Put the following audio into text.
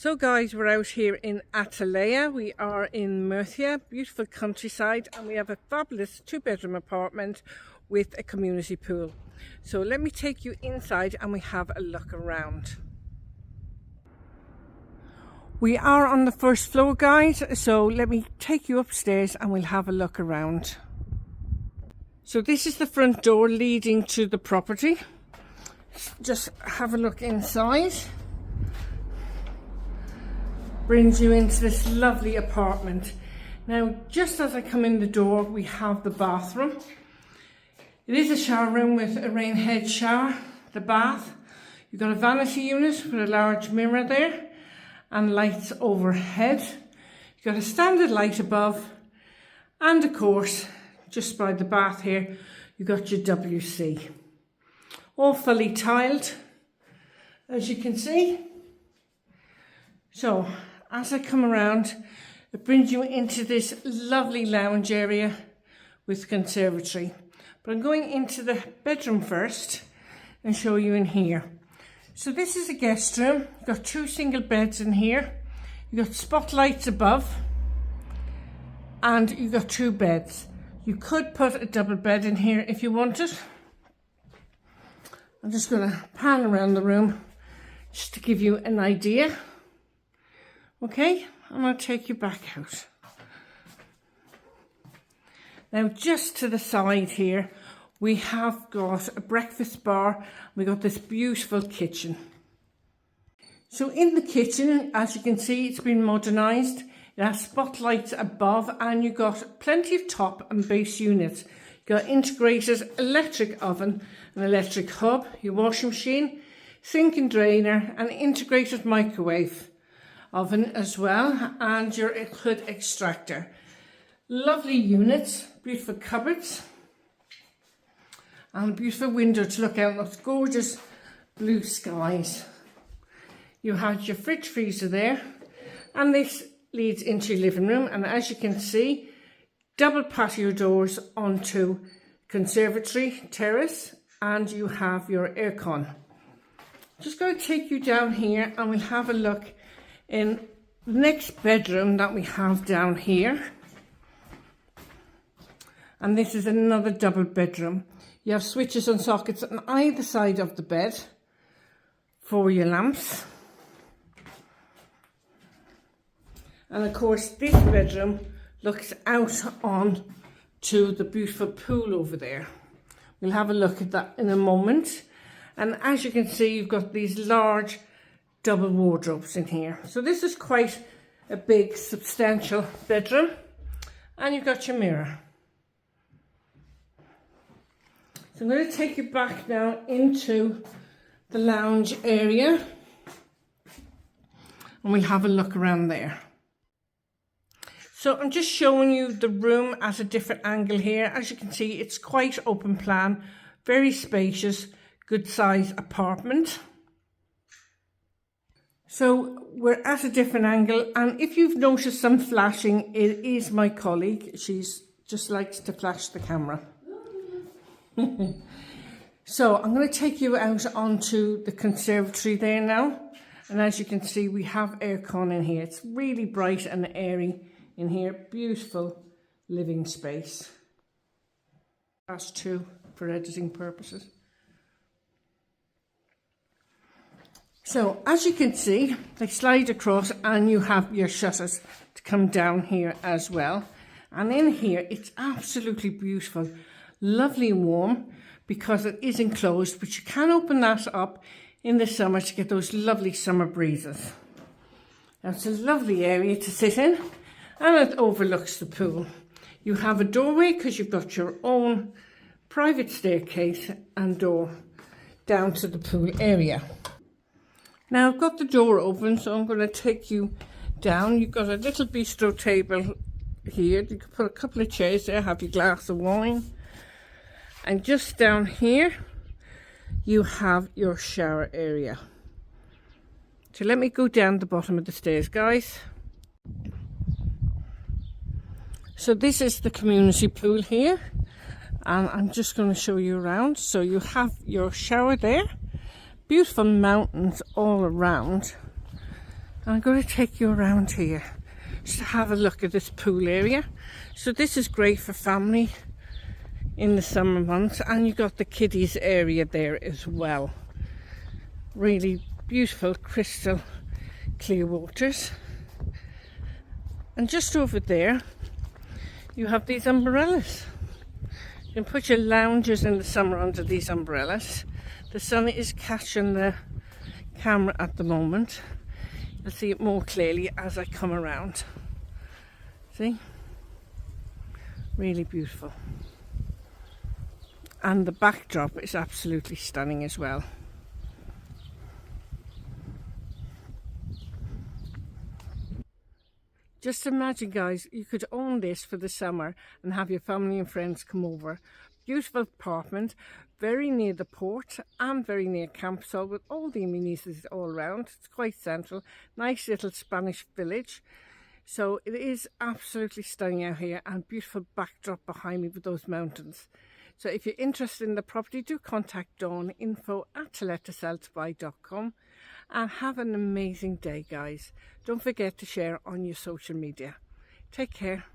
So guys, we're out here in Atalaya. We are in Murcia, beautiful countryside, and we have a fabulous 2-bedroom apartment with a community pool. So let me take you inside and we have a look around. We are on the first floor, guys, so let me take you upstairs and we'll have a look around. So this is the front door leading to the property. Just have a look inside. Brings you into this lovely apartment. Now, just as I come in the door, we have the bathroom. It is a shower room with a rain head shower, the bath. You've got a vanity unit with a large mirror there and lights overhead. You've got a standard light above, and of course, just by the bath here, you've got your WC. All fully tiled, as you can see. So, as I come around, it brings you into this lovely lounge area with conservatory. But I'm going into the bedroom first and show you in here. So this is a guest room. You've got 2 single beds in here. You've got spotlights above and you've got 2 beds. You could put a double bed in here if you wanted. I'm just going to pan around the room just to give you an idea. Okay, I'm going to take you back out. Now, just to the side here, we have got a breakfast bar. We got this beautiful kitchen. So in the kitchen, as you can see, it's been modernised. It has spotlights above and you've got plenty of top and base units. You've got integrated electric oven, an electric hob, your washing machine, sink and drainer, and integrated microwave oven as well, and your hood extractor. Lovely units, beautiful cupboards, and a beautiful window to look out on those gorgeous blue skies. You had your fridge freezer there, and this leads into your living room, and as you can see, double patio doors onto conservatory, terrace, and you have your aircon. Just going to take you down here and we'll have a look in the next bedroom that we have down here. And this is another double bedroom. You have switches and sockets on either side of the bed for your lamps. And of course, this bedroom looks out on to the beautiful pool over there. We'll have a look at that in a moment. And as you can see, you've got these large double wardrobes in here. So this is quite a big, substantial bedroom. And you've got your mirror. So I'm going to take you back now into the lounge area. And we'll have a look around there. So I'm just showing you the room at a different angle here. As you can see, it's quite open plan, very spacious, good size apartment. So we're at a different angle, and if you've noticed some flashing, it is my colleague. She's just likes to flash the camera. So I'm going to take you out onto the conservatory there now. And as you can see, we have aircon in here. It's really bright and airy in here. Beautiful living space. Class 2 for editing purposes. So as you can see, they slide across and you have your shutters to come down here as well. And in here, it's absolutely beautiful, lovely and warm because it is enclosed, but you can open that up in the summer to get those lovely summer breezes. That's a lovely area to sit in, and it overlooks the pool. You have a doorway because you've got your own private staircase and door down to the pool area. Now I've got the door open, so I'm going to take you down. You've got a little bistro table here. You can put a couple of chairs there, have your glass of wine. And just down here, you have your shower area. So let me go down the bottom of the stairs, guys. So this is the community pool here. And I'm just going to show you around. So you have your shower there. Beautiful mountains all around. I'm going to take you around here just to have a look at this pool area. So this is great for family in the summer months, and you've got the kiddies area there as well. Really beautiful crystal clear waters. And just over there you have these umbrellas. You can put your loungers in the summer under these umbrellas. The sun is catching the camera at the moment. You'll see it more clearly as I come around. See? Really beautiful. And the backdrop is absolutely stunning as well. Just imagine, guys, you could own this for the summer and have your family and friends come over. Beautiful apartment, very near the port and very near Campsall, with all the amenities all around. It's quite central. Nice little Spanish village. So it is absolutely stunning out here, and beautiful backdrop behind me with those mountains. So if you're interested in the property, do contact Dawn, info@tolettoseltobuy.com, and have an amazing day, guys. Don't forget to share on your social media. Take care.